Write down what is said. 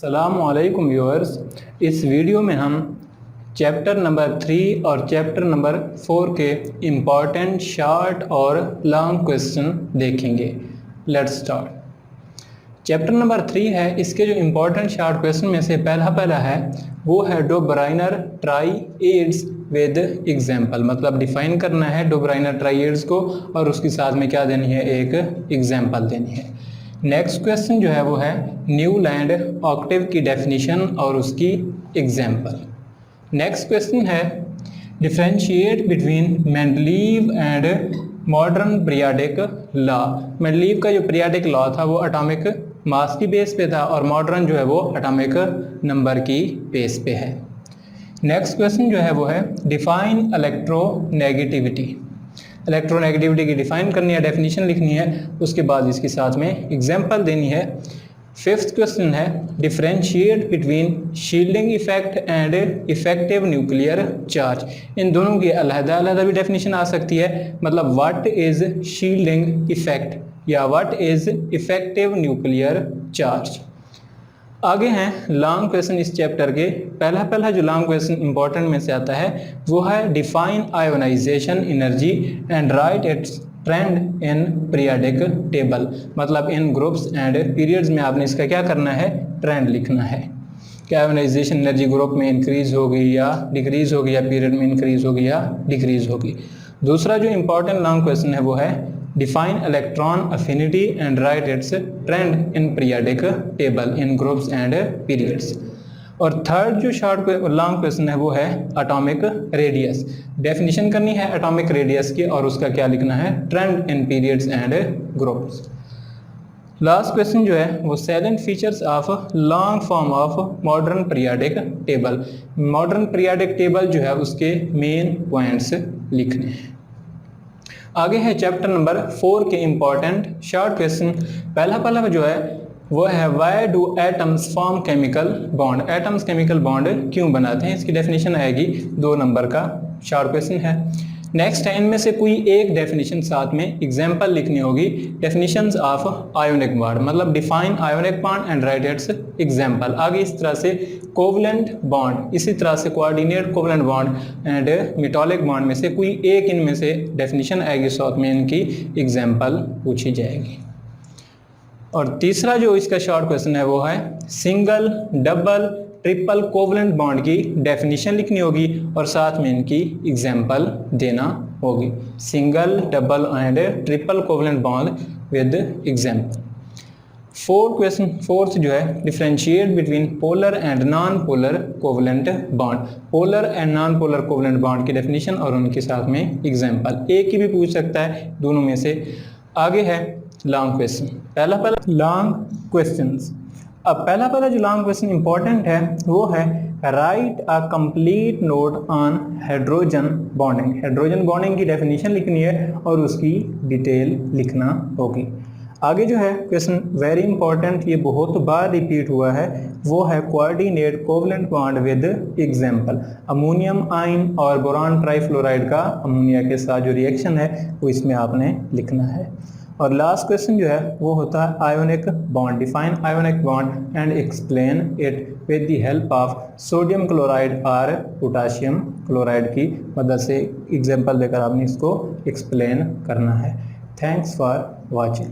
अस्सलामुअलैकुम व्यूअर्स। इस वीडियो में हम चैप्टर नंबर 3 और चैप्टर नंबर 4 के इम्पॉर्टेंट शॉर्ट और लॉन्ग क्वेश्चन देखेंगे। Let's start. चैप्टर नंबर 3 है, इसके जो इम्पॉर्टेंट शॉर्ट क्वेश्चन में से पहला है वो है डोब्राइनर ट्राइएड्स विद एग्जाम्पल। मतलब डिफाइन करना है डोब्राइनर ट्राइएड्स को और उसके साथ में क्या देनी है, एक एग्जाम्पल देनी है। नेक्स्ट क्वेश्चन जो है वो है न्यूलैंड ऑक्टेव की डेफिनेशन और उसकी एग्जाम्पल। नेक्स्ट क्वेश्चन है differentiate between Mendeleev and modern periodic law. Mendeleev का जो पीरियाडिक लॉ था वो एटॉमिक मास की बेस पे था और मॉडर्न जो है वो एटॉमिक नंबर की बेस पे है। नेक्स्ट क्वेश्चन जो है वो है डिफाइन इलेक्ट्रोनेगेटिविटी। इलेक्ट्रोनेगेटिविटी की डिफाइन करनी है, डेफिनेशन लिखनी है, उसके बाद इसके साथ में एग्जाम्पल देनी है। फिफ्थ क्वेश्चन है differentiate between shielding effect and effective nuclear charge. इन दोनों की अलग-अलग भी डेफिनेशन आ सकती है। मतलब व्हाट इज शील्डिंग इफेक्ट या what is effective nuclear charge. आगे हैं लॉन्ग क्वेश्चन इस चैप्टर के। पहला जो लॉन्ग क्वेश्चन इंपॉर्टेंट में से आता है वो है define ionisation energy and write its trend in periodic table. मतलब इन ग्रुप्स एंड पीरियड्स में आपने इसका क्या करना है, ट्रेंड लिखना है कि आयोनाइजेशन एनर्जी ग्रुप में इंक्रीज होगी या डिक्रीज होगी या पीरियड में इंक्रीज होगी या डिक्रीज होगी। दूसरा जो इंपॉर्टेंट लॉन्ग क्वेश्चन है वो है define electron affinity and write its trend in periodic table in groups and periods. और थर्ड जो शॉर्ट लॉन्ग क्वेश्चन है वो है एटॉमिक रेडियस। डेफिनेशन करनी है एटॉमिक रेडियस की और उसका क्या लिखना है, trend in periods and groups. Last question जो है वो salient features of long form of modern periodic table. Modern periodic table जो है उसके मेन पॉइंट्स लिखने हैं। आगे है चैप्टर नंबर 4 के इम्पॉर्टेंट शॉर्ट क्वेश्चन। पहला जो है वो है why do atoms form chemical bond. Atoms chemical bond क्यों बनाते हैं, इसकी डेफिनेशन आएगी। 2 नंबर का शॉर्ट क्वेश्चन है। नेक्स्ट है इनमें से कोई एक डेफिनेशन साथ में एग्जाम्पल लिखनी होगी। डेफिनेशंस ऑफ आयोनिक बॉन्ड, मतलब define ionic bond and write it's example. आगे इस तरह से कोवलेंट बॉन्ड, इसी तरह से coordinate covalent bond and metallic bond में से कोई एक इनमें से डेफिनेशन आएगी, साथ में इनकी एग्जाम्पल पूछी जाएगी। और तीसरा जो इसका शॉर्ट क्वेश्चन है वो है single double triple covalent bond की डेफिनेशन लिखनी होगी और साथ में इनकी एग्जाम्पल देना होगी। Single double and triple covalent bond with example. Fourth जो है differentiate between polar and non polar covalent bond. Polar and non polar covalent bond की डेफिनेशन और उनके साथ में एग्जाम्पल। एक ही भी पूछ सकता है दोनों में से। आगे है लॉन्ग क्वेश्चन। पहला लॉन्ग क्वेश्चंस। अब पहला जो लॉन्ग क्वेश्चन इंपॉर्टेंट है वो है right a complete note on hydrogen bonding. Hydrogen bonding की डेफिनेशन लिखनी है और उसकी डिटेल लिखना होगी। आगे जो है क्वेश्चन वेरी इंपॉर्टेंट, ये बहुत बार रिपीट हुआ है, वो है coordinate covalent bond with example. Ammonium ion और बोरान ट्राइफ्लोराइड का अमोनिया के साथ जो रिएक्शन है वो इसमें आपने लिखना है। और लास्ट क्वेश्चन जो है वो होता है ionic bond. Define ionic bond and explain it with the help of sodium chloride और पोटाशियम क्लोराइड की मदद से एग्जाम्पल देकर आपने इसको एक्सप्लेन करना है। Thanks for watching.